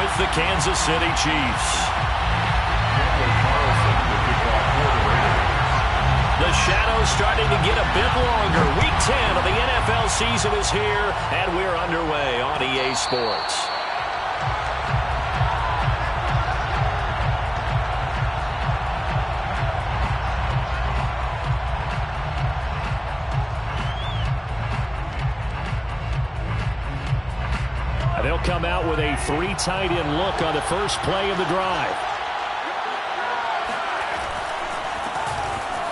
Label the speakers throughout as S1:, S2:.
S1: with the Kansas City Chiefs. The shadow's starting to get a bit longer. Week 10 of the NFL season is here, and we're underway on EA Sports. They'll come out with a 3 tight end look on the first play of the drive.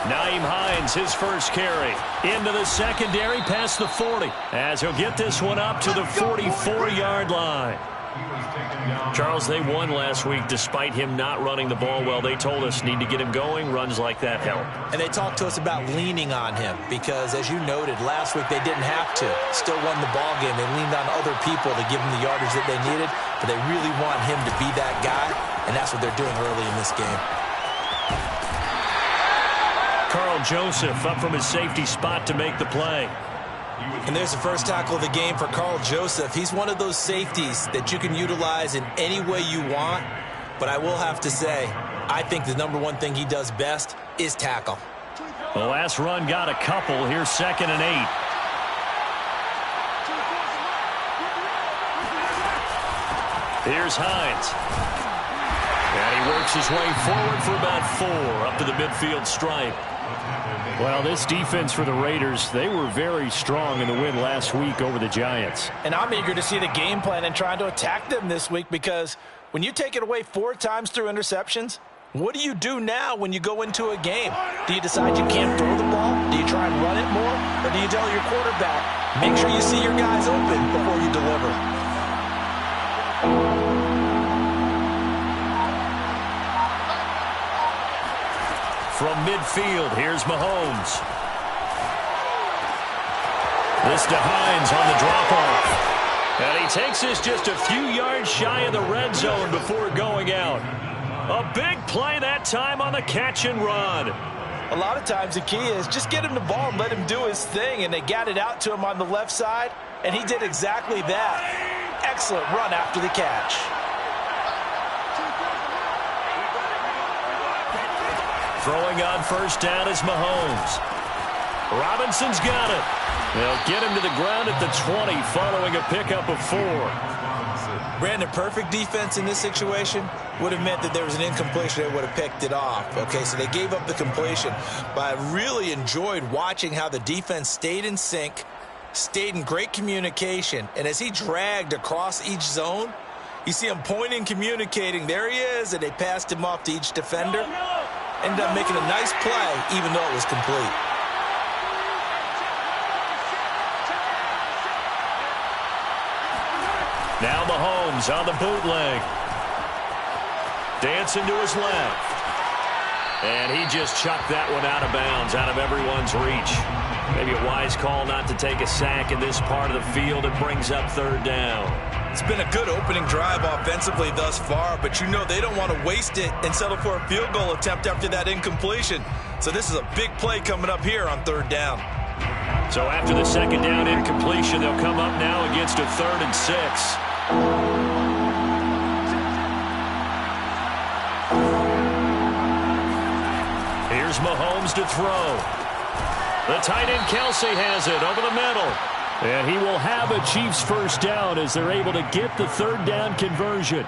S1: Nyheim Hines, his first carry. Into the secondary, past the 40. As he'll get this one up to the 44-yard line. Charles, they won last week despite him not running the ball well. They told us need to get him going. Runs like that help.
S2: And they talked to us about leaning on him because, as you noted, last week they didn't have to. Still won the ball game. They leaned on other people to give him the yardage that they needed, but they really want him to be that guy, and that's what they're doing early in this game.
S1: Carl Joseph up from his safety spot to make the play.
S2: And there's the first tackle of the game for Carl Joseph. He's one of those safeties that you can utilize in any way you want. But I will have to say, I think the number one thing he does best is tackle.
S1: The last run got a couple. Here's 2nd and 8. Here's Hines. And he works his way forward for about 4 up to the midfield stripe. Well, this defense for the Raiders, they were very strong in the win last week over the Giants.
S3: And I'm eager to see the game plan and trying to attack them this week because when you take it away 4 times through interceptions, what do you do now when you go into a game? Do you decide you can't throw the ball? Do you try and run it more? Or do you tell your quarterback, make sure you see your guys open before you deliver?
S1: From midfield, here's Mahomes. This to Hines on the drop-off. And he takes this just a few yards shy of the red zone before going out. A big play that time on the catch and run.
S3: A lot of times the key is just get him the ball and let him do his thing, and they got it out to him on the left side, and he did exactly that. Excellent run after the catch.
S1: Throwing on first down is Mahomes. Robinson's got it. They'll get him to the ground at the 20 following a pickup of 4.
S2: Brandon, perfect defense in this situation would have meant that there was an incompletion. They would have picked it off. Okay, so they gave up the completion. But I really enjoyed watching how the defense stayed in sync, stayed in great communication. And as he dragged across each zone, you see him pointing, communicating. There he is, and they passed him off to each defender. Ended up making a nice play, even though it was complete.
S1: Now Mahomes on the bootleg. Dancing to his left. And he just chucked that one out of bounds, out of everyone's reach. Maybe a wise call not to take a sack in this part of the field. It brings up 3rd down.
S2: It's been a good opening drive offensively thus far, but you know they don't want to waste it and settle for a field goal attempt after that incompletion. So this is a big play coming up here on 3rd down.
S1: So after the 2nd down incompletion, they'll come up now against a 3rd and 6. Here's Mahomes to throw. The tight end Kelsey has it over the middle. And he will have a Chiefs first down as they're able to get the 3rd down conversion.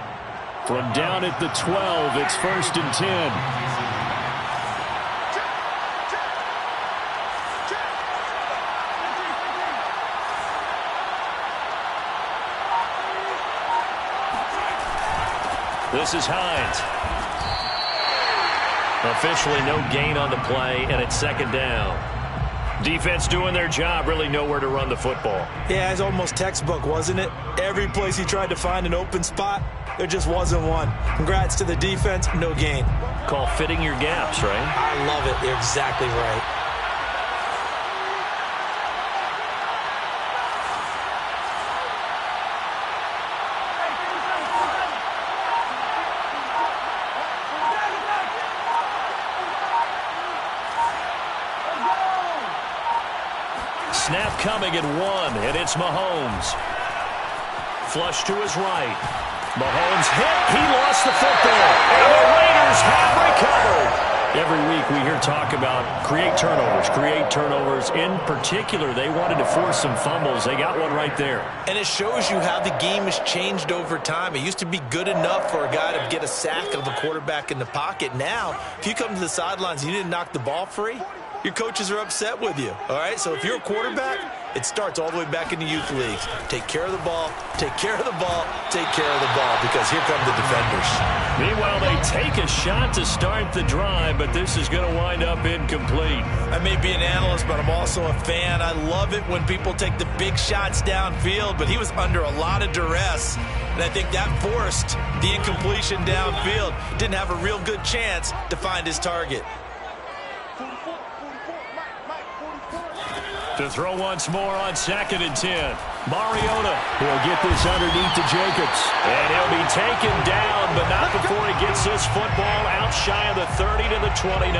S1: From down at the 12, it's 1st and 10. This is Hines. Officially no gain on the play, and it's 2nd down. Defense doing their job, really nowhere to run the football.
S2: Yeah, it's almost textbook, wasn't it? Every place he tried to find an open spot, there just wasn't one. Congrats to the defense, no gain.
S1: Call fitting your gaps, right?
S2: I love it. You're exactly right.
S1: Snap coming at 1, and it's Mahomes. Flush to his right. Mahomes hit. He lost the football. And the Raiders have recovered. Every week we hear talk about create turnovers. In particular, they wanted to force some fumbles. They got one right there.
S2: And it shows you how the game has changed over time. It used to be good enough for a guy to get a sack of a quarterback in the pocket. Now, if you come to the sidelines and you didn't knock the ball free, your coaches are upset with you. All right? So if you're a quarterback, it starts all the way back in the youth leagues. Take care of the ball, take care of the ball, take care of the ball, because here come the defenders.
S1: Meanwhile, they take a shot to start the drive, but this is going to wind up incomplete.
S2: I may be an analyst, but I'm also a fan. I love it when people take the big shots downfield, but he was under a lot of duress, and I think that forced the incompletion downfield. Didn't have a real good chance to find his target.
S1: To throw once more on 2nd and 10. Mariota will get this underneath to Jacobs. And he'll be taken down, but not before he gets this football out shy of the 30 to the 29.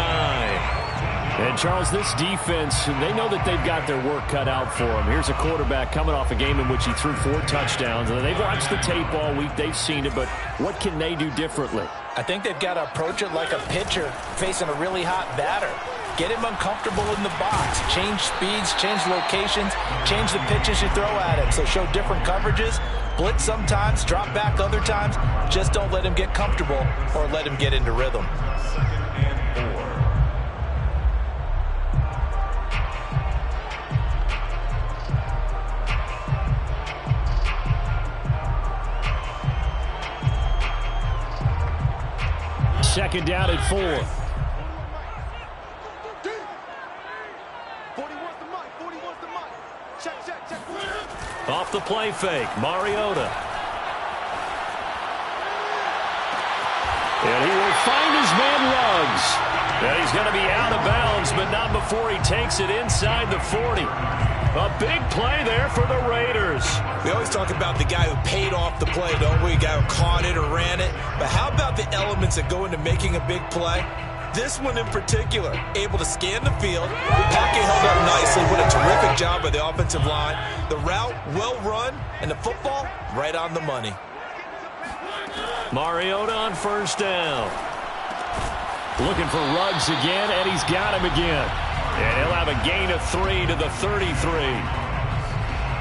S1: And, Charles, this defense, they know that they've got their work cut out for them. Here's a quarterback coming off a game in which he threw 4 touchdowns. And they've watched the tape all week. They've seen it, but what can they do differently?
S3: I think they've got to approach it like a pitcher facing a really hot batter. Get him uncomfortable in the box. Change speeds, change locations, change the pitches you throw at him. So show different coverages. Blitz sometimes, drop back other times. Just don't let him get comfortable or let him get into rhythm.
S1: Second down at 4. Off the play fake, Mariota. And he will find his man Ruggs. And he's going to be out of bounds, but not before he takes it inside the 40. A big play there for the Raiders.
S2: We always talk about the guy who paid off the play, don't we? The guy who caught it or ran it. But how about the elements that go into making a big play? This one in particular, able to scan the field. Pocket held up nicely. What a terrific job by the offensive line. The route, well run, and the football, right on the money.
S1: Mariota on 1st down. Looking for Ruggs again, and he's got him again. And he'll have a gain of 3 to the 33.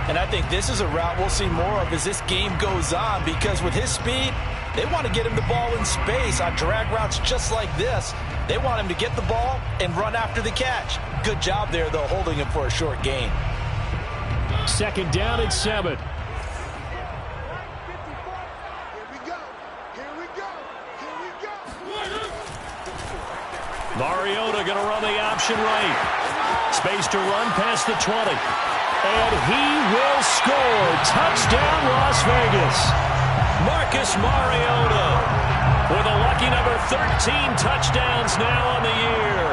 S3: And I think this is a route we'll see more of as this game goes on, because with his speed, they want to get him the ball in space on drag routes just like this. They want him to get the ball and run after the catch. Good job there, though, holding him for a short gain.
S1: 2nd down at 7. Mariota going to run the option right. Space to run past the 20. And he will score. Touchdown, Las Vegas. Marcus Mariota with a lucky number 13 touchdowns now on the year.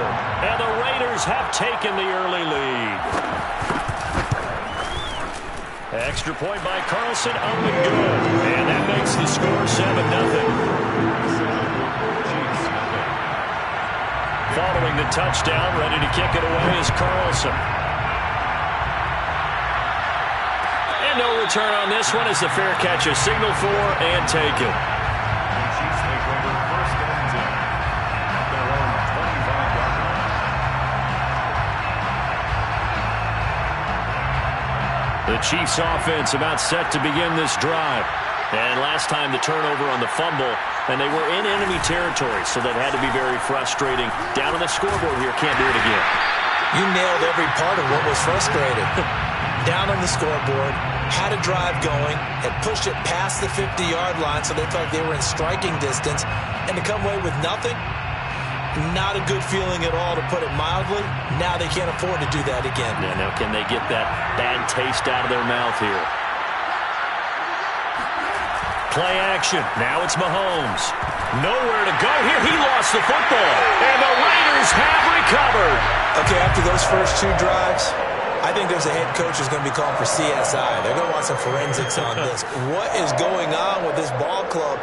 S1: And the Raiders have taken the early lead. Extra point by Carlson, up and good. And that makes the score 7-0. Following the touchdown, ready to kick it away is Carlson. And no return on this one as the fair catch is signaled for and taken. The Chiefs offense about set to begin this drive. And last time the turnover on the fumble, and they were in enemy territory, so that had to be very frustrating. Down on the scoreboard here, can't do it again.
S2: You nailed every part of what was frustrating. Down on the scoreboard, had a drive going, had pushed it past the 50-yard line, so they felt like they were in striking distance, and to come away with nothing, not a good feeling at all, to put it mildly. Now they can't afford to do that again.
S1: Yeah, now can they get that bad taste out of their mouth here? Play action. Now it's Mahomes. Nowhere to go here. He lost the football. And the Raiders have recovered.
S2: Okay, after those first 2 drives, I think there's a head coach who's going to be calling for CSI. They're going to want some forensics on this. What is going on with this ball club?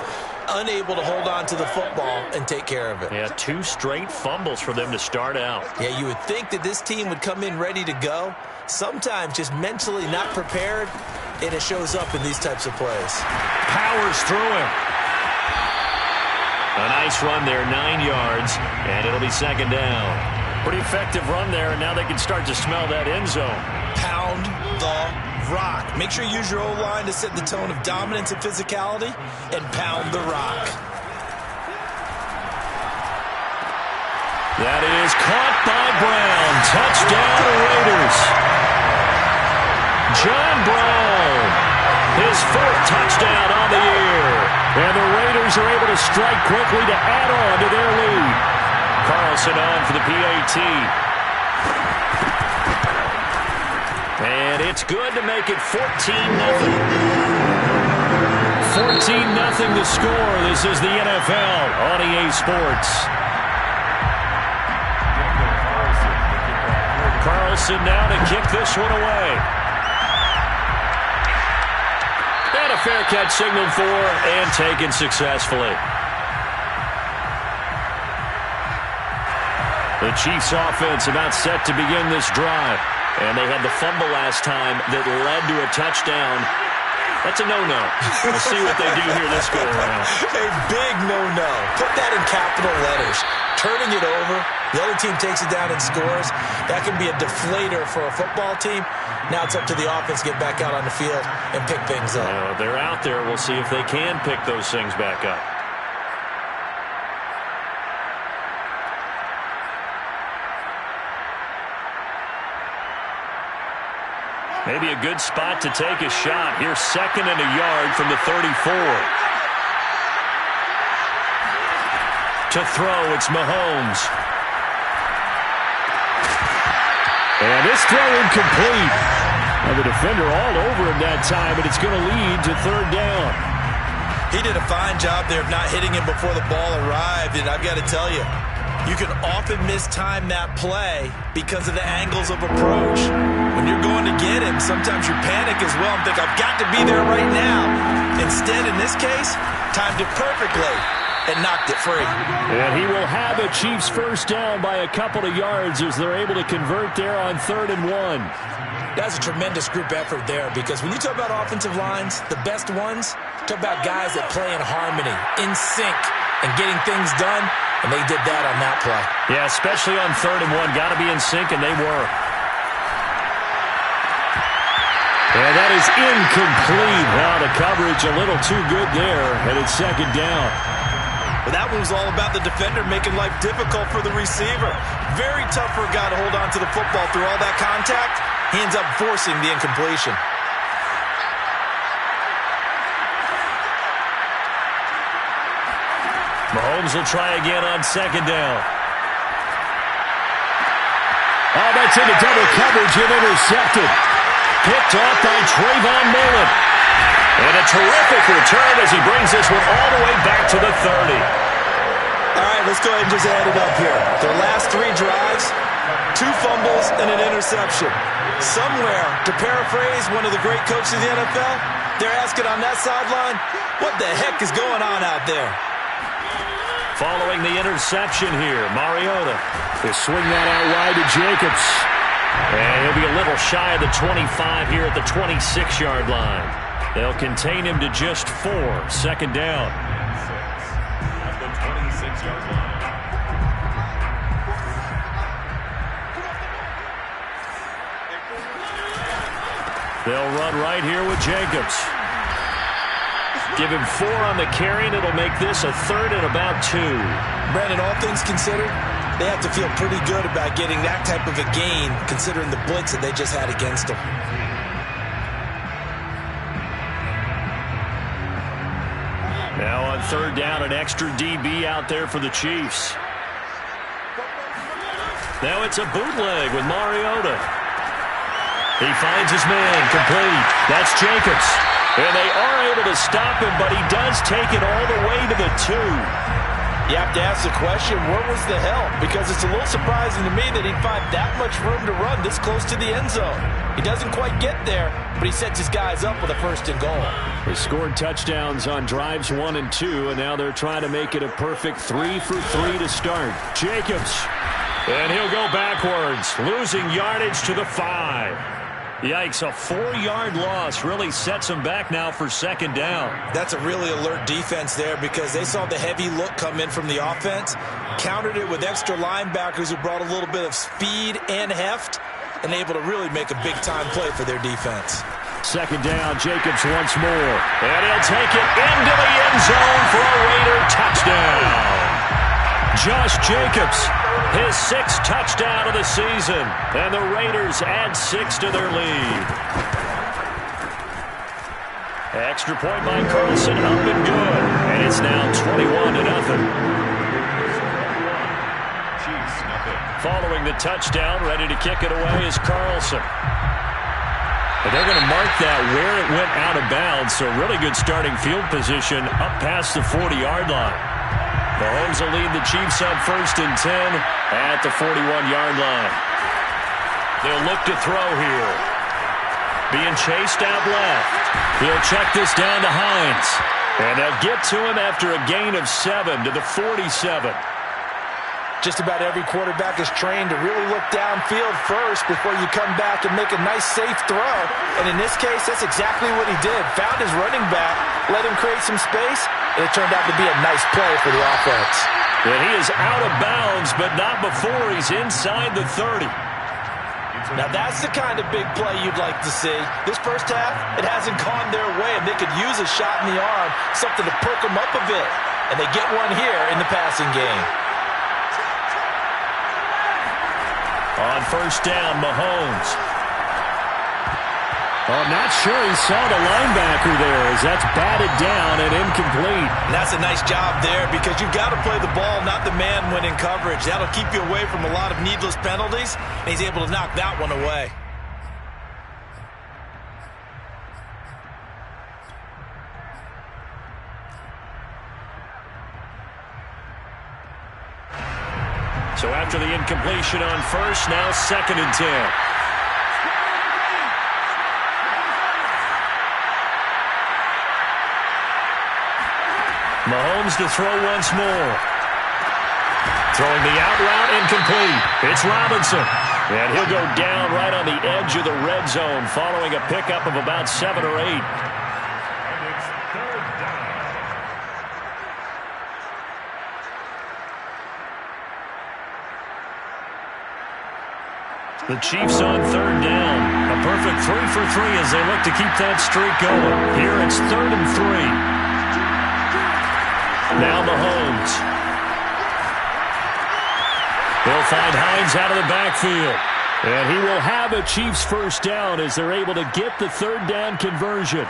S2: Unable to hold on to the football and take care of it.
S1: Yeah, 2 straight fumbles for them to start out.
S2: Yeah, you would think that this team would come in ready to go. Sometimes just mentally not prepared. and it shows up in these types of plays.
S1: Powers through him. A nice run there, 9 yards, and it'll be second down. Pretty effective run there, and now they can start to smell that end zone.
S2: Pound the rock. Make sure you use your O-line to set the tone of dominance and physicality, and pound the rock.
S1: That is caught by Brown. Touchdown, Raiders. John Brown, his 4th touchdown on the year. And the Raiders are able to strike quickly to add on to their lead. Carlson on for the PAT. And it's good to make it 14-0. 14-0 the score. This is the NFL on EA Sports. Carlson now to kick this one away. And a fair catch signaled for and taken successfully. The Chiefs offense about set to begin this drive. And they had the fumble last time that led to a touchdown. That's a no-no. We'll see what they do here this go around.
S2: A big no-no. Put that in capital letters. Turning it over. The other team takes it down and scores. That can be a deflator for a football team. Now it's up to the offense to get back out on the field and pick things up.
S1: They're out there. We'll see if they can pick those things back up. Maybe a good spot to take a shot. Here's 2nd and a yard from the 34. To throw, it's Mahomes. And this throw incomplete. And the defender all over him that time, and it's going to lead to 3rd down.
S2: He did a fine job there of not hitting him before the ball arrived, and I've got to tell you, you can often mistime that play because of the angles of approach. When you're going to get him, sometimes you panic as well and think, I've got to be there right now. Instead, in this case, timed it perfectly and knocked it free.
S1: And he will have a Chiefs 1st down by a couple of yards as they're able to convert there on 3rd and 1.
S2: That's a tremendous group effort there because when you talk about offensive lines, the best ones, talk about guys that play in harmony, in sync, and getting things done, and they did that on that play.
S1: Yeah, especially on 3rd and 1. Got to be in sync, and they were. And that is incomplete. Now the coverage a little too good there, and it's 2nd down.
S2: Well, that one was all about the defender making life difficult for the receiver. Very tough for a guy to hold on to the football through all that contact. He ends up forcing the incompletion.
S1: Mahomes will try again on 2nd down. Oh, that's into double coverage and intercepted. Picked off by Trayvon Mullen. And a terrific return as he brings this one all the way back to the 30.
S2: All right, let's go ahead and just add it up here. Their last 3 drives, 2 fumbles and an interception. Somewhere, to paraphrase one of the great coaches in the NFL, they're asking on that sideline, what the heck is going on out there?
S1: Following the interception here, Mariota will swing that out wide to Jacobs. And he'll be a little shy of the 25 here at the 26-yard line. They'll contain him to just 4. 2nd down. At the 26-yard line. They'll run right here with Jacobs. Give him 4 on the carry, and it'll make this a 3rd and about 2.
S2: Brandon, all things considered, they have to feel pretty good about getting that type of a gain, considering the blitz that they just had against them.
S1: Now on 3rd down, an extra DB out there for the Chiefs. Now it's a bootleg with Mariota. He finds his man, complete. That's Jacobs. And they are able to stop him, but he does take it all the way to the 2.
S3: You have to ask the question, where was the help? Because it's a little surprising to me that he'd find that much room to run this close to the end zone. He doesn't quite get there, but he sets his guys up with a 1st and goal.
S1: They scored touchdowns on drives 1 and 2, and now they're trying to make it a perfect 3 for 3 to start. Jacobs, and he'll go backwards, losing yardage to the 5. Yikes, a 4-yard loss really sets them back now for second down.
S2: That's a really alert defense there because they saw the heavy look come in from the offense, countered it with extra linebackers who brought a little bit of speed and heft, and able to really make a big-time play for their defense.
S1: Second down, Jacobs once more. And he'll take it into the end zone for a Raider touchdown. Josh Jacobs, his 6th touchdown of the season. And the Raiders add 6 to their lead. Extra point by Carlson, up and good. And it's now 21-0. Following the touchdown, ready to kick it away is Carlson. But they're going to mark that where it went out of bounds, so really good starting field position up past the 40-yard line. Mahomes will lead the Chiefs on 1st and 10 at the 41-yard line. They'll look to throw here. Being chased out left. He'll check this down to Hines. And they'll get to him after a gain of 7 to the 47.
S3: Just about every quarterback is trained to really look downfield first before you come back and make a nice, safe throw. And in this case, that's exactly what he did. Found his running back, let him create some space, and it turned out to be a nice play for the offense.
S1: And he is out of bounds, but not before he's inside the 30.
S3: Now, that's the kind of big play you'd like to see. This first half, it hasn't gone their way, and they could use a shot in the arm, something to perk them up a bit. And they get one here in the passing game.
S1: On 1st down, Mahomes. Oh, not sure he saw the linebacker there as that's batted down and incomplete.
S2: And that's a nice job there because you've got to play the ball, not the man when in coverage. That'll keep you away from a lot of needless penalties, and he's able to knock that one away.
S1: So after the incompletion on 1st, now 2nd and 10. Mahomes to throw once more. Throwing the out route, incomplete. It's Robinson. And he'll go down right on the edge of the red zone following a pickup of about 7 or 8. The Chiefs on 3rd down. A perfect 3 for 3 as they look to keep that streak going. Here it's 3rd and 3. Now Mahomes. He'll find Hines out of the backfield. And he will have a Chiefs first down as they're able to get the 3rd down conversion.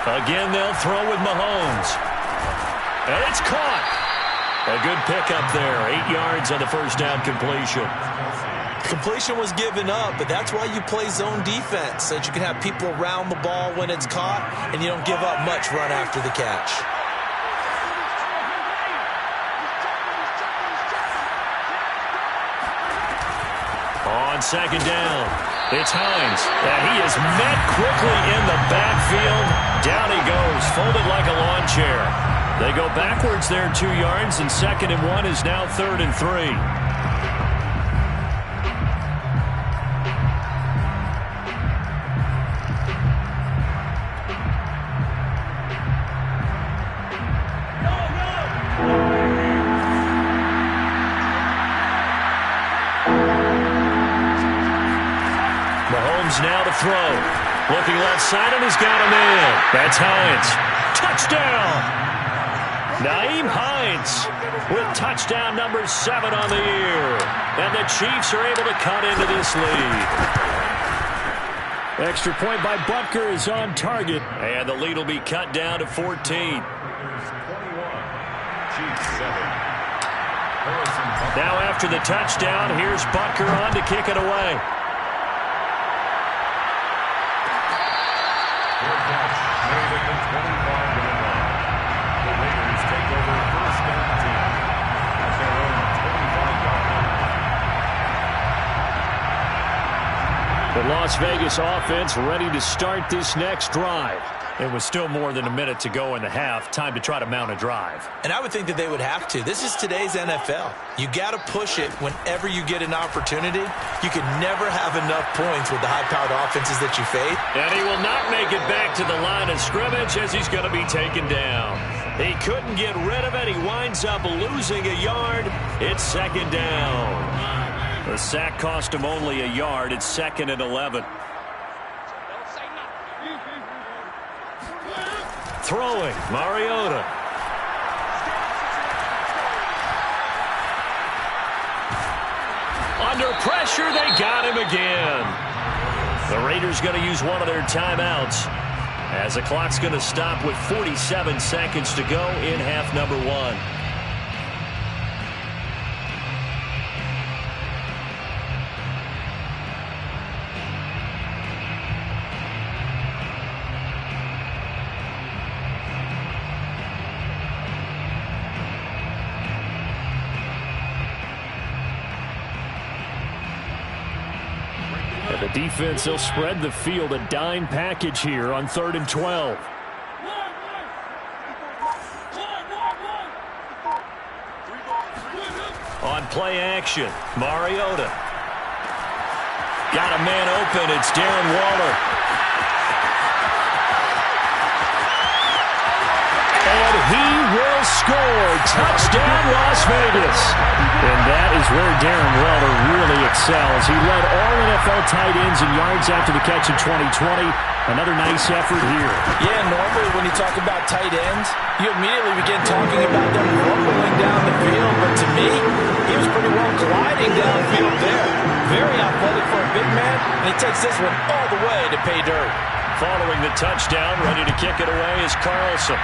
S1: Again, they'll throw with Mahomes. And it's caught. A good pickup there. 8 yards on the first down completion.
S2: Completion was given up, but that's why you play zone defense, so that you can have people around the ball when it's caught, and you don't give up much run after the catch.
S1: On 2nd down, it's Hines. And he is met quickly in the backfield. Down he goes, folded like a lawn chair. They go backwards there 2 yards, and 2nd and 1 is now 3rd and 3. Now to throw. Looking left side, and he's got him in. That's Hines. Touchdown! Nyheim Hines with touchdown number 7 on the year. And the Chiefs are able to cut into this lead. Extra point by Butker is on target. And the lead will be cut down to 14. Now after the touchdown, here's Butker on to kick it away.
S4: Made at the 25.
S1: The Las Vegas offense ready to start this next drive. It was still more than a minute to go in the half. Time to try to mount a drive.
S2: And I would think that they would have to. This is today's NFL. You got to push it whenever you get an opportunity. You can never have enough points with the high-powered offenses that you face.
S1: And he will not make it back to the line of scrimmage as he's going to be taken down. He couldn't get rid of it. He winds up losing a yard. It's second down. The sack cost him only a yard. It's 2nd and 11. Throwing, Mariota. Under pressure, they got him again. The Raiders going to use one of their timeouts as the clock's going to stop with 47 seconds to go in half number 1. The defense, they'll spread the field, a dime package here on 3rd and 12. On play action, Mariota. Got a man open, it's Darren Waller. And he will score. Touchdown, Las Vegas. And that is where Darren Waller really excels. He led all NFL tight ends in yards after the catch in 2020. Another nice effort here.
S3: Yeah, normally when you talk about tight ends, you immediately begin talking about them rumbling down the field. But to me, he was pretty well gliding downfield there. Very athletic for a big man, and he takes this one all the way to pay dirt.
S1: Following the touchdown, ready to kick it away is Carlson.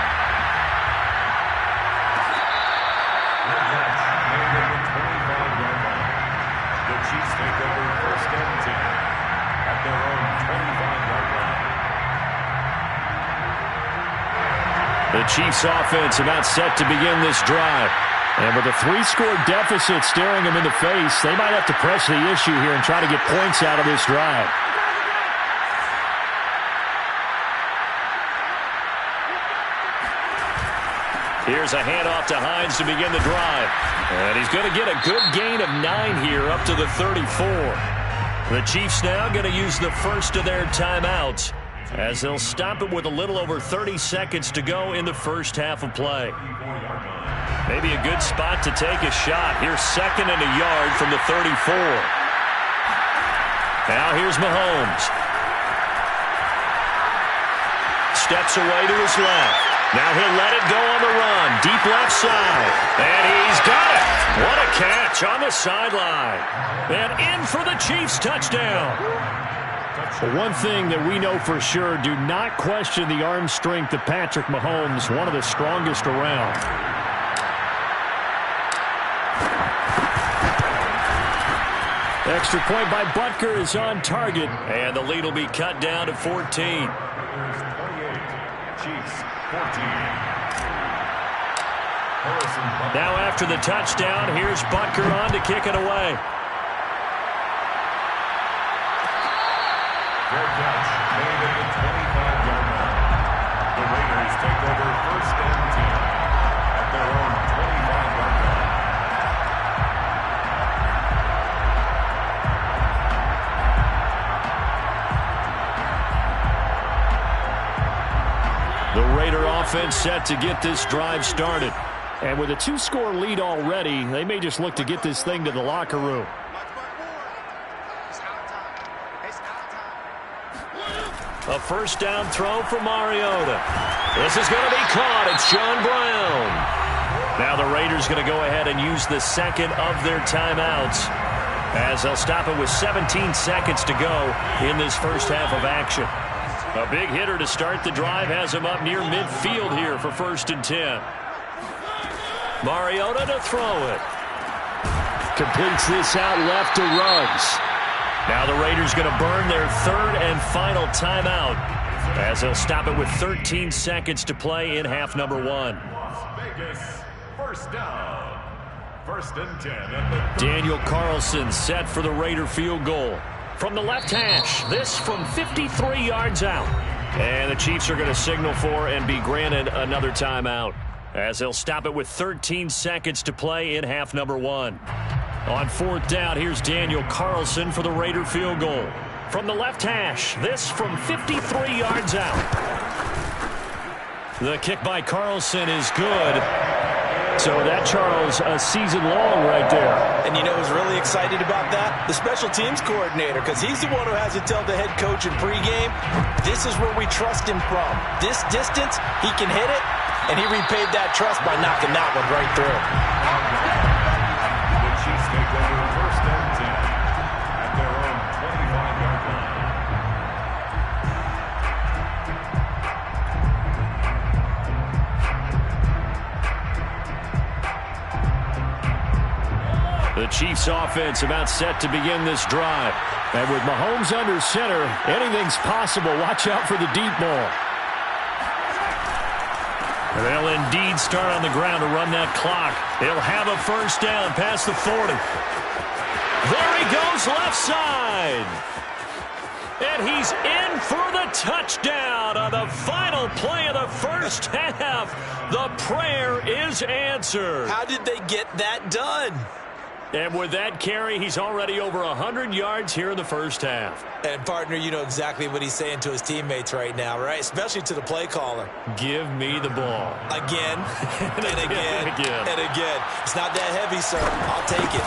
S1: The Chiefs offense about set to begin this drive. And with a 3-score deficit staring them in the face, they might have to press the issue here and try to get points out of this drive. Here's a handoff to Hines to begin the drive. And he's going to get a good gain of 9 here up to the 34. The Chiefs now going to use the first of their timeouts, as they'll stop it with a little over 30 seconds to go in the first half of play. Maybe a good spot to take a shot. Here's 2nd and a yard from the 34. Now here's Mahomes. Steps away to his left. Now he'll let it go on the run. Deep left side. And he's got it. What a catch on the sideline. And in for the Chiefs touchdown. One thing that we know for sure, do not question the arm strength of Patrick Mahomes, one of the strongest around. Extra point by Butker is on target, and the lead will be cut down to 14.
S4: Chiefs, 14.
S1: Now after the touchdown, here's Butker on to kick it away.
S4: Fair catch made at the 25-yard line. The Raiders take over 1st and 10 at their own 25-yard line.
S1: The Raider offense set to get this drive started. And with a 2-score lead already, they may just look to get this thing to the locker room. A first down throw for Mariota. This is going to be caught. It's John Brown. Now the Raiders going to go ahead and use the second of their timeouts, as they'll stop it with 17 seconds to go in this first half of action. A big hitter to start the drive has him up near midfield here for 1st and 10. Mariota to throw it. Completes this out left to Ruggs. Now the Raiders going to burn their 3rd and final timeout, as they'll stop it with 13 seconds to play in half number 1.
S4: Las Vegas, first down. 1st and 10 at the
S1: Daniel Carlson set for the Raider field goal. From the left hash, this from 53 yards out. And the Chiefs are going to signal for and be granted another timeout, as they'll stop it with 13 seconds to play in half number 1. On 4th down, here's Daniel Carlson for the Raider field goal. From the left hash, this from 53 yards out. The kick by Carlson is good. So that, Charles, a season long right there.
S3: And you know who's really excited about that? The special teams coordinator, because he's the one who has to tell the head coach in pregame, this is where we trust him from. This distance, he can hit it, and he repaid that trust by knocking that one right through.
S4: The Chiefs take over 1st and 10 at their own 25-yard line.
S1: The Chiefs offense about set to begin this drive. And with Mahomes under center, anything's possible. Watch out for the deep ball. They'll indeed start on the ground to run that clock. He'll have a 1st down past the 40. There he goes, left side. And he's in for the touchdown on the final play of the 1st half. The prayer is answered.
S3: How did they get that done?
S1: And with that carry, he's already over 100 yards here in the 1st half.
S2: And, partner, you know exactly what he's saying to his teammates right now, right? Especially to the play caller.
S1: Give me the ball.
S2: Again, and again,
S1: and again.
S2: and again. It's not that heavy, sir. I'll take it.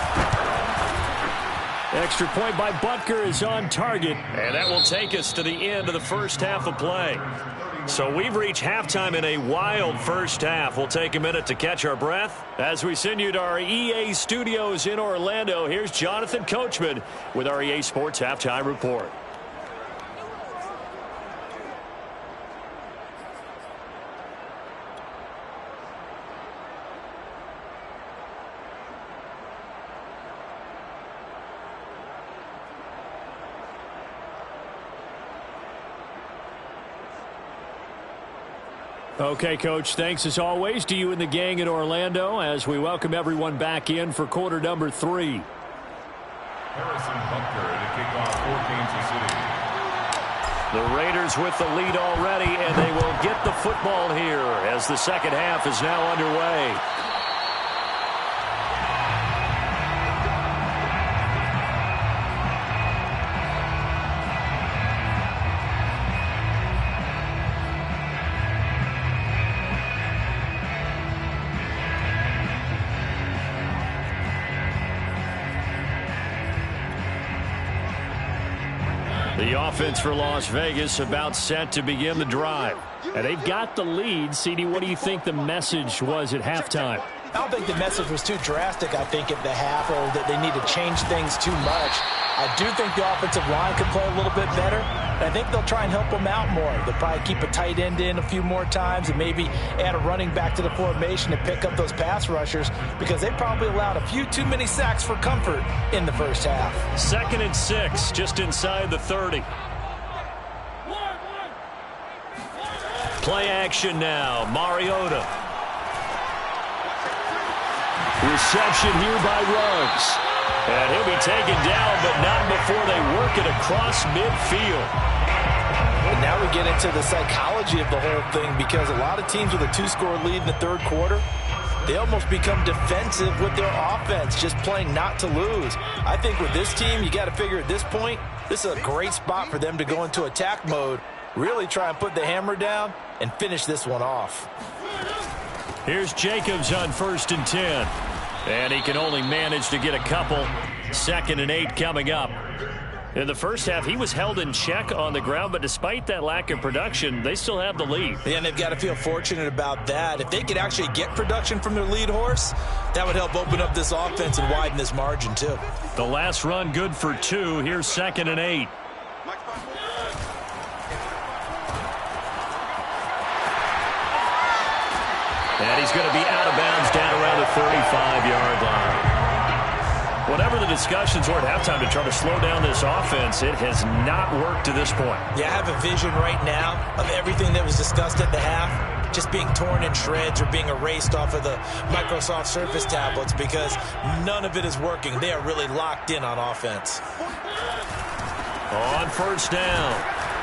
S1: Extra point by Butker is on target. And that will take us to the end of the 1st half of play. So we've reached halftime in a wild 1st half. We'll take a minute to catch our breath as we send you to our EA studios in Orlando. Here's Jonathan Coachman with our EA Sports Halftime Report. Okay, Coach, thanks as always to you and the gang in Orlando as we welcome everyone back in for quarter number 3.
S4: Harrison Butker to kick off for Kansas City.
S1: The Raiders with the lead already, and they will get the football here as the 2nd half is now underway. The offense for Las Vegas about set to begin the drive. And they've got the lead. CD, what do you think the message was at halftime?
S3: I don't think the message was too drastic, I think, at the half, or that they need to change things too much. I do think the offensive line could play a little bit better. I think they'll try and help them out more. They'll probably keep a tight end in a few more times and maybe add a running back to the formation to pick up those pass rushers, because they probably allowed a few too many sacks for comfort in the 1st half.
S1: 2nd and 6, just inside the 30. Play action now. Mariota. Reception here by Ruggs. And he'll be taken down, but not before they work it across midfield.
S3: And now we get into the psychology of the whole thing, because a lot of teams with a 2-score lead in the 3rd quarter, they almost become defensive with their offense, just playing not to lose. I think with this team, you got to figure at this point, this is a great spot for them to go into attack mode, really try and put the hammer down and finish this one off.
S1: Here's Jacobs on 1st and 10. And he can only manage to get a couple. 2nd and 8 coming up. In the 1st half, he was held in check on the ground, but despite that lack of production, they still have the lead.
S2: Yeah, and they've got to feel fortunate about that. If they could actually get production from their lead horse, that would help open up this offense and widen this margin too.
S1: The last run good for 2. Here's 2nd and 8. And he's going to be out of bounds down around the 35-yard line. Whatever the discussions were at halftime to try to slow down this offense, it has not worked to this point.
S2: Yeah, I have a vision right now of everything that was discussed at the half just being torn in shreds or being erased off of the Microsoft Surface tablets, because none of it is working. They are really locked in on offense.
S1: On first down,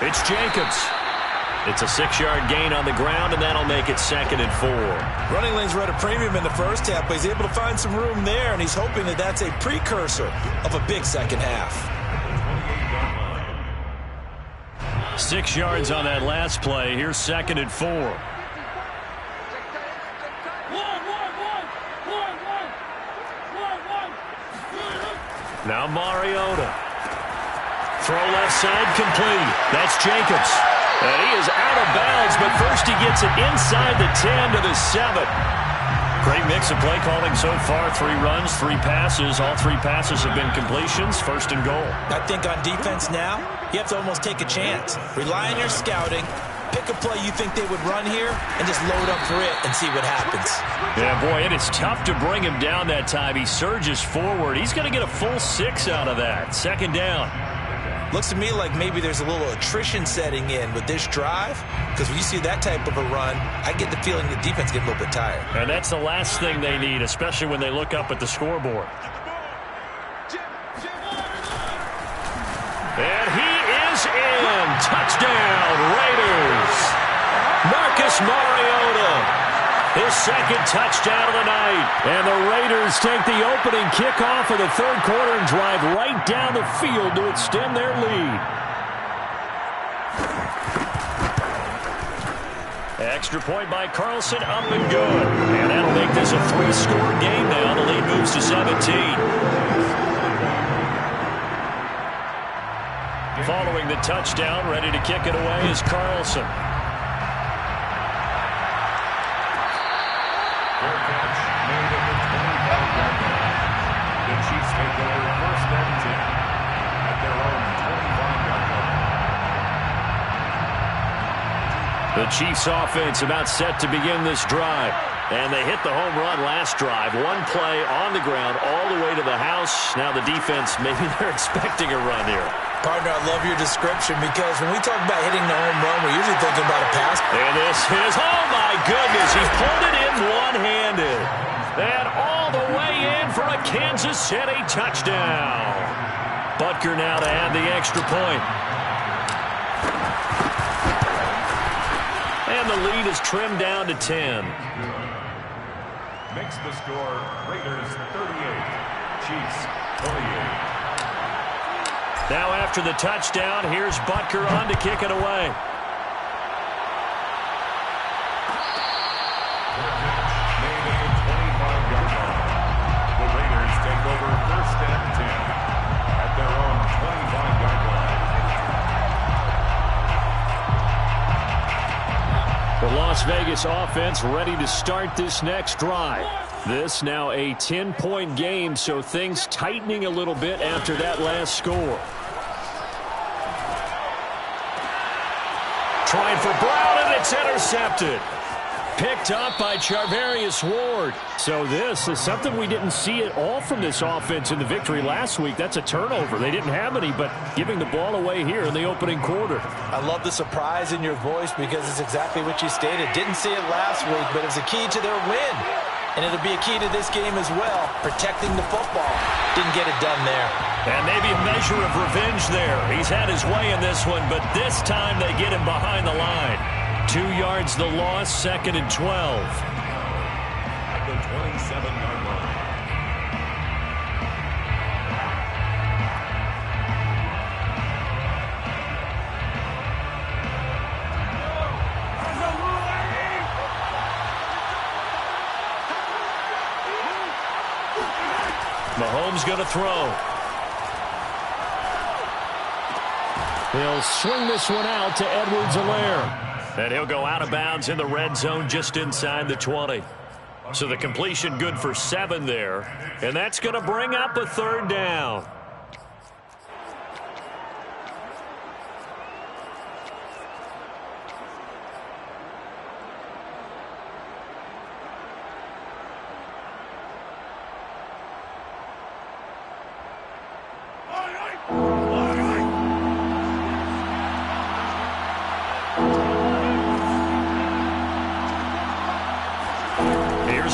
S1: it's Jacobs. It's a 6-yard gain on the ground, and that'll make it 2nd and 4.
S2: Running lanes were at a premium in the first half, but he's able to find some room there, and he's hoping that that's a precursor of a big second half.
S1: 6 yards on that last play. Here's 2nd and 4. Now Mariota. Throw left side complete. That's Jacobs. And he is out of bounds, but first he gets it inside the 10 to the 7. Great mix of play calling so far. 3 runs, 3 passes. All 3 passes have been completions. 1st and goal.
S2: I think on defense now, you have to almost take a chance. Rely on your scouting. Pick a play you think they would run here and just load up for it and see what happens.
S1: Yeah, boy, it is tough to bring him down that time. He surges forward. He's going to get a full 6 out of that. 2nd down.
S2: Looks to me like maybe there's a little attrition setting in with this drive, because when you see that type of a run, I get the feeling the defense get a little bit tired.
S1: And that's the last thing they need, especially when they look up at the scoreboard. And he is in. Touchdown, Raiders. Marcus Mariota. His 2nd touchdown of the night. And the Raiders take the opening kickoff of the 3rd quarter and drive right down the field to extend their lead. Extra point by Carlson, up and good. And that'll make this a 3-score game now. The lead moves to 17. Following the touchdown, ready to kick it away is Carlson.
S4: The Chiefs take over 1st and 10 at their own 25-yard line.
S1: The Chiefs offense about set to begin this drive. And they hit the home run last drive. 1 play on the ground all the way to the house. Now the defense, maybe they're expecting a run here.
S2: Partner, I love your description, because when we talk about hitting the home run, we're usually thinking about a pass.
S1: And this is, oh my goodness, he pulled it in one-handed. And all the way in for a Kansas City touchdown. Butker now to add the extra point. And the lead is trimmed down to 10.
S4: Makes the score Raiders 38, Chiefs 28.
S1: Now after the touchdown, here's Butker on to kick it away.
S4: Made at the 25-yard line. The Raiders take over 1st and 10 at their own 25-yard line.
S1: The Las Vegas offense ready to start this next drive. This now a 10-point game, so things tightening a little bit after that last score. Trying for Brown, and it's intercepted. Picked up by Charvarius Ward. So this is something we didn't see at all from this offense in the victory last week. That's a turnover. They didn't have any, but giving the ball away here in the opening quarter.
S3: I love the surprise in your voice, because it's exactly what you stated. Didn't see it last week, but it was a key to their win. And it'll be a key to this game as well, protecting the football. Didn't get it done there.
S1: And maybe a measure of revenge there. He's had his way in this one, but this time they get him behind the line. 2 yards the loss, 2nd and 12.
S4: At the 27-yard line.
S1: Mahomes going to throw. He'll swing this one out to Edwards-Helaire. And he'll go out of bounds in the red zone just inside the 20. So the completion good for 7 there. And that's going to bring up a 3rd down.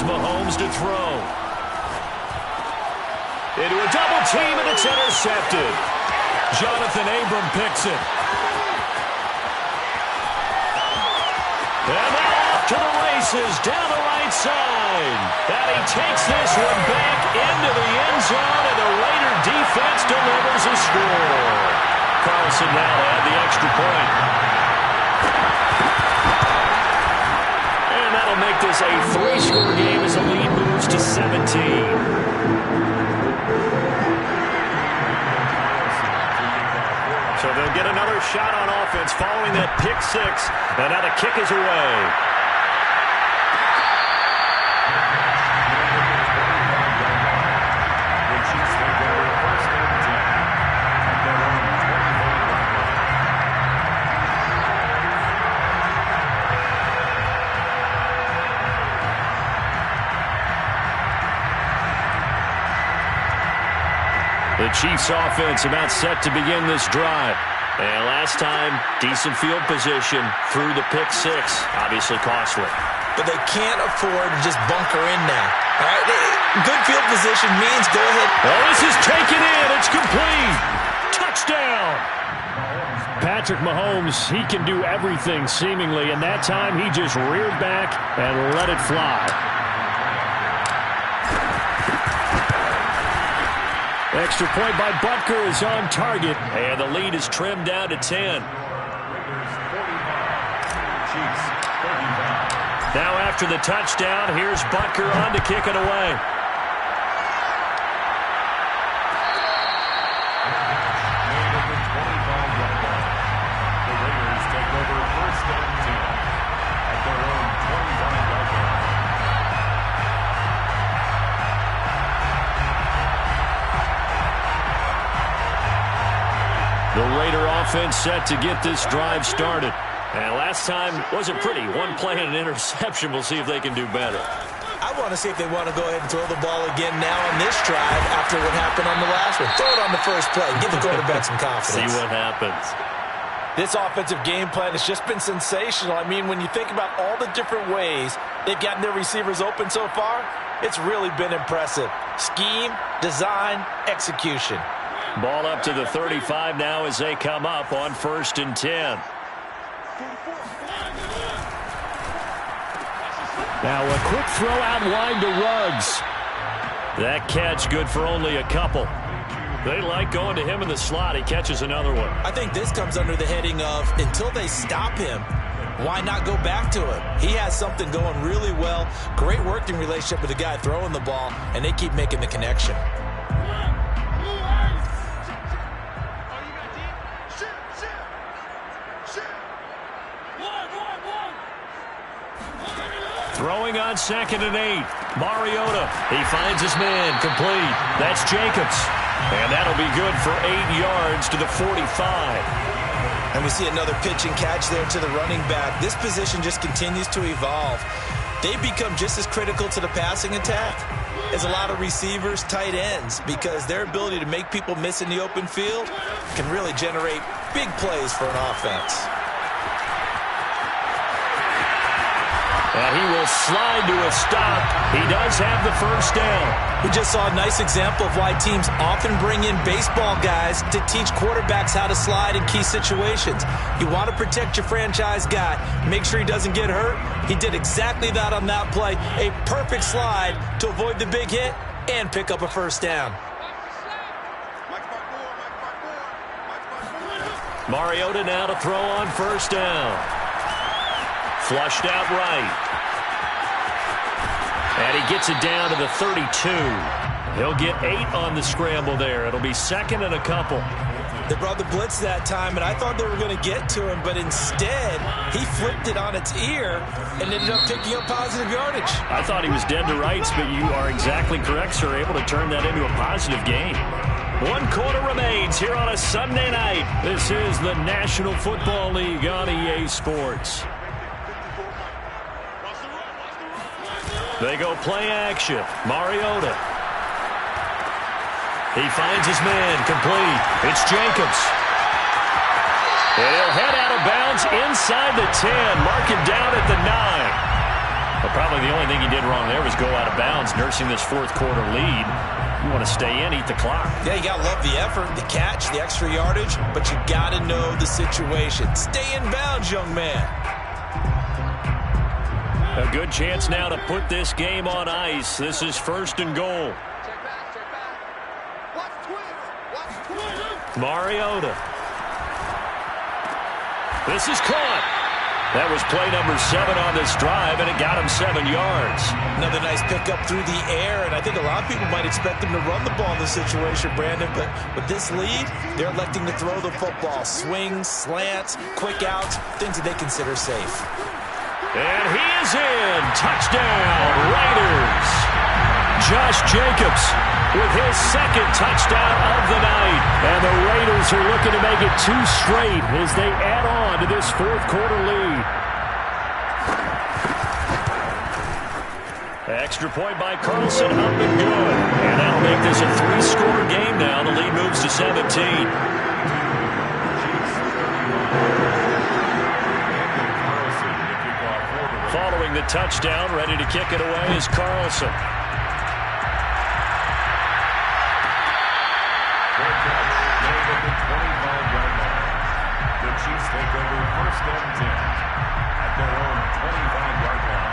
S1: Mahomes to throw. Into a double team, and it's intercepted. Jonathan Abram picks it. And now off to the races down the right side. And he takes this one back into the end zone, and the Raider defense delivers a score. Carlson now to add the extra point. And that'll make this a 3-score game as the lead moves to 17. So they'll get another shot on offense following that pick six. And now the kick is away. The Chiefs offense about set to begin this drive. And last time, decent field position through the pick six. Obviously costly.
S2: But they can't afford to just bunker in now. All right? Good field position means go ahead.
S1: Oh, this is taken in. It's complete. Touchdown. Patrick Mahomes, he can do everything seemingly. And that time, he just reared back and let it fly. Extra point by Butker is on target, and the lead is trimmed down to 10. Now after the touchdown, here's Butker on to kick it away.
S4: The Raiders take over first and 10 at their own 25-yard line.
S1: The Raider offense set to get this drive started. And last time wasn't pretty. One play and an interception. We'll see if they can do better.
S2: I want to see if they want to go ahead and throw the ball again now on this drive after what happened on the last one. Throw it on the first play. Give the quarterback some confidence.
S1: See what happens.
S3: This offensive game plan has just been sensational. I mean, when you think about all the different ways they've gotten their receivers open so far, it's really been impressive. Scheme, design, execution.
S1: Ball up to the 35 now as they come up on 1st and 10. Now a quick throw out wide to Ruggs. That catch good for only a couple. They like going to him in the slot. He catches another one.
S2: I think this comes under the heading of until they stop him, why not go back to him? He has something going really well. Great working relationship with the guy throwing the ball, and they keep making the connection.
S1: Throwing on 2nd and 8. Mariota. He finds his man. Complete. That's Jacobs. And that'll be good for 8 yards to the 45.
S2: And we see another pitch and catch there to the running back. This position just continues to evolve. They become just as critical to the passing attack as a lot of receivers, tight ends, because their ability to make people miss in the open field can really generate big plays for an offense.
S1: And he will slide to a stop. He does have the first down.
S2: We just saw a nice example of why teams often bring in baseball guys to teach quarterbacks how to slide in key situations. You want to protect your franchise guy. Make sure he doesn't get hurt. He did exactly that on that play. A perfect slide to avoid the big hit and pick up a first down.
S1: Mariota now to throw on 1st down. Flushed out right. And he gets it down to the 32. He'll get 8 on the scramble there. It'll be 2nd and a couple.
S2: They brought the blitz that time, and I thought they were going to get to him, but instead, he flipped it on its ear and ended up picking up positive yardage.
S1: I thought he was dead to rights, but you are exactly correct, sir. Able to turn that into a positive gain. 1 quarter remains here on a Sunday night. This is the National Football League on EA Sports. They go play action. Mariota. He finds his man. Complete. It's Jacobs. And he'll head out of bounds inside the 10. Mark him down at the 9. But probably the only thing he did wrong there was go out of bounds, nursing this fourth quarter lead. You want to stay in, eat the clock.
S2: Yeah, you got to love the effort, the catch, the extra yardage, but you got to know the situation. Stay in bounds, young man.
S1: A good chance now to put this game on ice. This is 1st and goal. Mariota. This is caught. That was play number 7 on this drive, and it got him 7 yards.
S2: Another nice pickup through the air, and I think a lot of people might expect them to run the ball in this situation, Brandon, but with this lead, they're electing to throw the football. Swings, slants, quick outs, things that they consider safe.
S1: And he is in. Touchdown, Raiders. Josh Jacobs with his 2nd touchdown of the night. And the Raiders are looking to make it 2 straight as they add on to this fourth quarter lead. Extra point by Carlson, up and good. And that'll make this a 3-score game now. The lead moves to 17. Following the touchdown, ready to kick it away is Carlson.
S4: The Chiefs take over 1st and 10 at their own 25-yard line.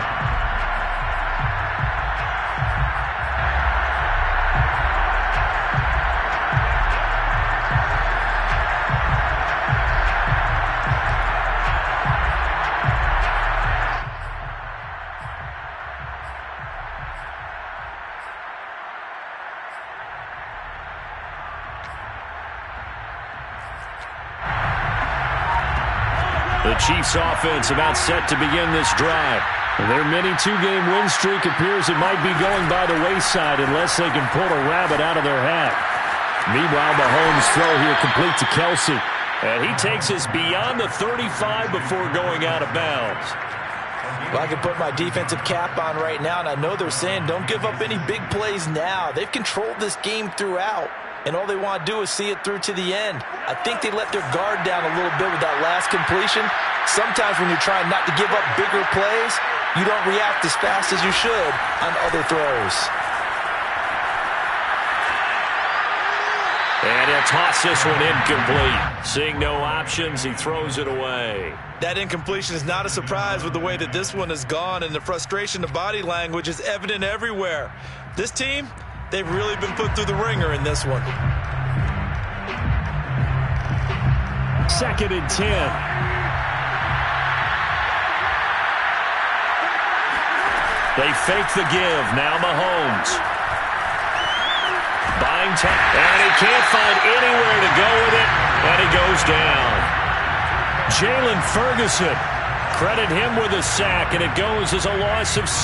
S1: The Chiefs offense about set to begin this drive. Their mini 2-game win streak appears it might be going by the wayside unless they can pull a rabbit out of their hat. Meanwhile, Mahomes' throw here complete to Kelsey. And he takes us beyond the 35 before going out of bounds.
S3: Well, I can put my defensive cap on right now, and I know they're saying don't give up any big plays now. They've controlled this game throughout, and all they want to do is see it through to the end. I think they let their guard down a little bit with that last completion. Sometimes when you're trying not to give up bigger plays, you don't react as fast as you should on other throws.
S1: And he'll toss this one incomplete. Seeing no options, he throws it away.
S2: That incompletion is not a surprise with the way that this one has gone, and the frustration, the body language is evident everywhere. This team, they've really been put through the ringer in this one.
S1: 2nd and 10. They fake the give. Now Mahomes. Buying time. And he can't find anywhere to go with it. And he goes down. Jalen Ferguson. Credit him with a sack. And it goes as a loss of 6.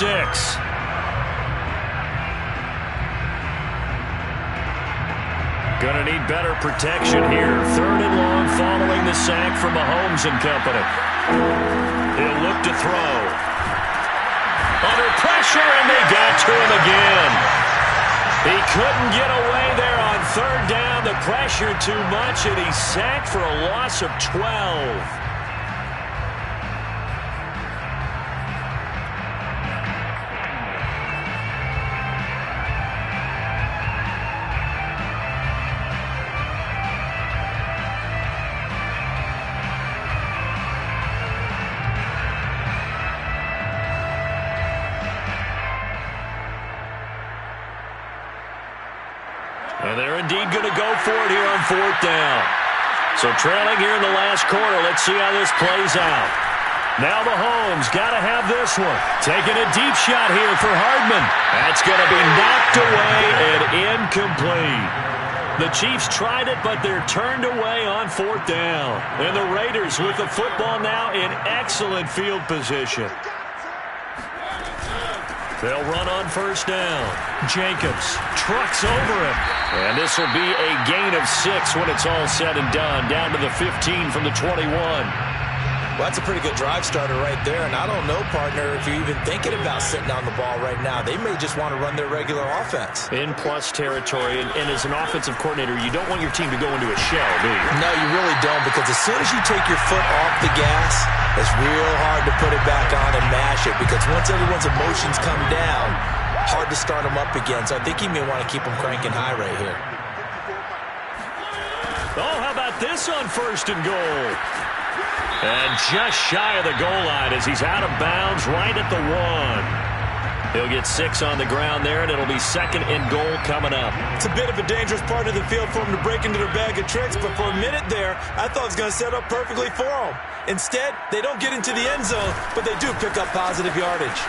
S1: Going to need better protection here. 3rd and long following the sack from Mahomes and company. He'll look to throw. Under pressure, and they got to him again. He couldn't get away there on 3rd down. The pressure too much, and he's sacked for a loss of 12. And they're indeed going to go for it here on 4th down. So trailing here in the last quarter. Let's see how this plays out. Now Mahomes got to have this one. Taking a deep shot here for Hardman. That's going to be knocked away and incomplete. The Chiefs tried it, but they're turned away on 4th down. And the Raiders with the football now in excellent field position. They'll run on 1st down. Jacobs trucks over him. And this will be a gain of 6 when it's all said and done. Down to the 15 from the 21.
S2: Well, that's a pretty good drive starter right there, and I don't know, partner, if you're even thinking about sitting on the ball right now. They may just want to run their regular offense.
S1: In plus territory, and as an offensive coordinator, you don't want your team to go into a shell, do you?
S2: No, you really don't, because as soon as you take your foot off the gas, it's real hard to put it back on and mash it, because once everyone's emotions come down, hard to start them up again. So I think he may want to keep them cranking high right here.
S1: Oh, how about this on 1st and goal? And just shy of the goal line as he's out of bounds right at the 1. He'll get 6 on the ground there, and it'll be 2nd and goal coming up.
S2: It's a bit of a dangerous part of the field for him to break into their bag of tricks, but for a minute there, I thought it was going to set up perfectly for him. Instead, they don't get into the end zone, but they do pick up positive yardage.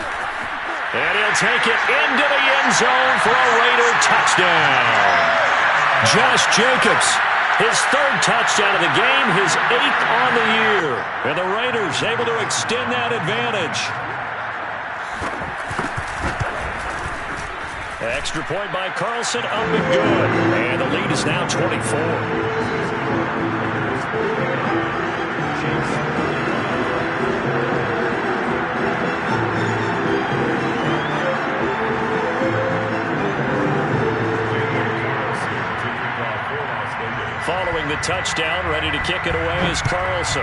S1: And he'll take it into the end zone for a Raider touchdown. Josh Jacobs, his 3rd touchdown of the game, his 8th on the year. And the Raiders able to extend that advantage. Extra point by Carlson, up and good. And the lead is now 24. Following the touchdown, ready to kick it away is Carlson.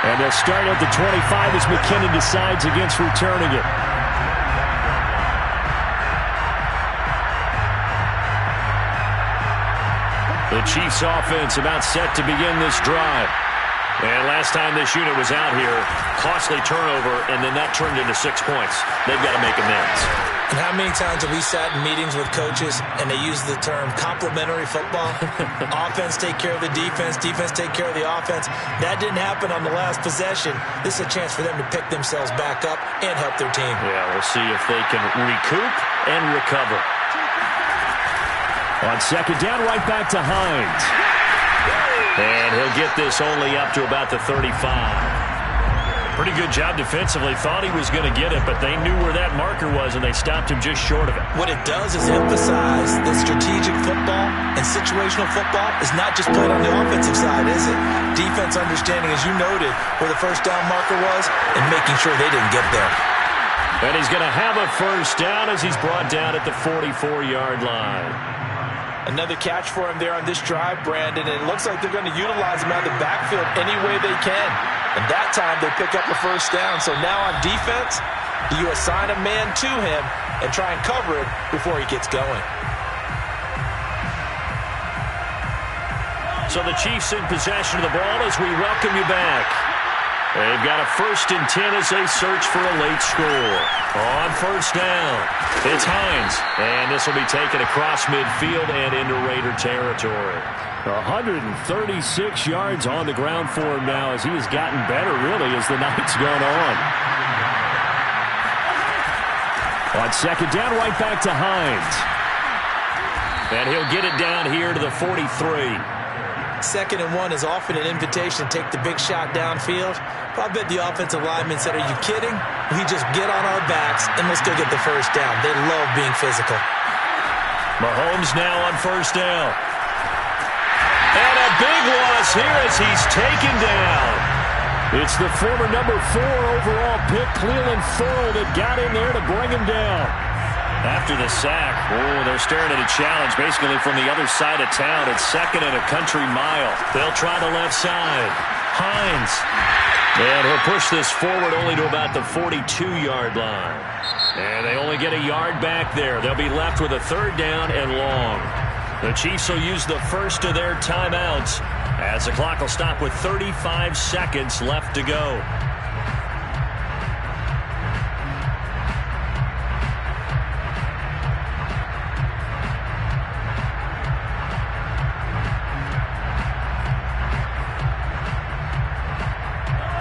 S1: And they'll start at the 25 as McKinnon decides against returning it. The Chiefs offense about set to begin this drive. And last time this unit was out here, costly turnover, and then that turned into 6 points. They've got to make amends.
S2: And how many times have we sat in meetings with coaches and they use the term complementary football? Offense take care of the defense, defense take care of the offense. That didn't happen on the last possession. This is a chance for them to pick themselves back up and help their team.
S1: Yeah, we'll see if they can recoup and recover. On 2nd down, right back to Hines. And he'll get this only up to about the 35. Pretty good job defensively. Thought he was going to get it, but they knew where that marker was, and they stopped him just short of it.
S2: What it does is emphasize that strategic football and situational football is not just played on the offensive side, is it? Defense understanding, as you noted, where the 1st down marker was and making sure they didn't get there.
S1: And he's going to have a 1st down as he's brought down at the 44-yard line.
S3: Another catch for him there on this drive, Brandon. And it looks like they're going to utilize him out of the backfield any way they can. And that time they pick up a 1st down. So now on defense, you assign a man to him and try and cover it before he gets going.
S1: So the Chiefs in possession of the ball as we welcome you back. They've got a 1st and 10 as they search for a late score. On 1st down, it's Hines. And this will be taken across midfield and into Raider territory. 136 yards on the ground for him now as he has gotten better, really, as the night's gone on. On 2nd down, right back to Hines. And he'll get it down here to the 43.
S2: 2nd and 1 is often an invitation to take the big shot downfield. But I bet the offensive lineman said, are you kidding? We just get on our backs and let's go get the 1st down. They love being physical.
S1: Mahomes now on 1st down. And a big loss here as he's taken down. It's the former number 4 overall pick, Cleveland Thorne, that got in there to bring him down. After the sack, they're staring at a challenge basically from the other side of town. It's 2nd and a country mile. They'll try the left side. Hines. And he'll push this forward only to about the 42-yard line. And they only get a yard back there. They'll be left with a 3rd down and long. The Chiefs will use the first of their timeouts as the clock will stop with 35 seconds left to go.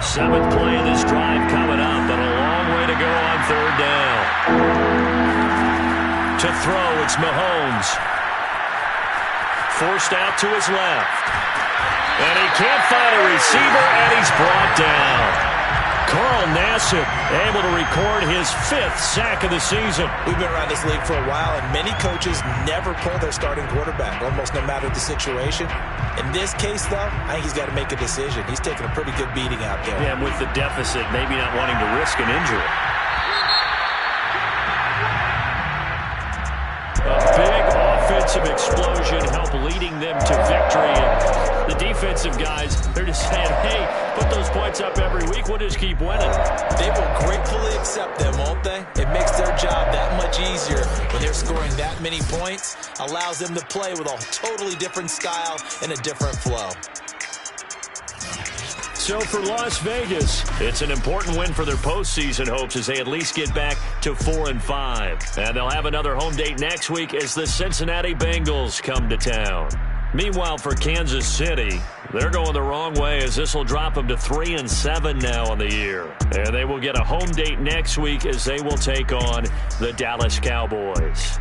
S1: Seventh play of this drive coming up, but a long way to go on 3rd down. To throw, it's Mahomes. Forced out to his left. And he can't find a receiver, and he's brought down. Carl Nassib able to record his 5th sack of the season.
S2: We've been around this league for a while, and many coaches never pull their starting quarterback, almost no matter the situation. In this case, though, I think he's got to make a decision. He's taking a pretty good beating out there.
S1: Yeah, and with the deficit, maybe not wanting to risk an injury. A big offensive explosion helped leading them to victory. And the defensive guys, they're just saying, hey, put those points up every week. We'll just keep winning.
S2: They will gratefully accept them, won't they? It makes their job that much easier when they're scoring that many points. Allows them to play with a totally different style and a different flow.
S1: So for Las Vegas, it's an important win for their postseason hopes as they at least get back to 4-5. And they'll have another home date next week as the Cincinnati Bengals come to town. Meanwhile, for Kansas City, they're going the wrong way as this will drop them to 3-7 now on the year. And they will get a home date next week as they will take on the Dallas Cowboys.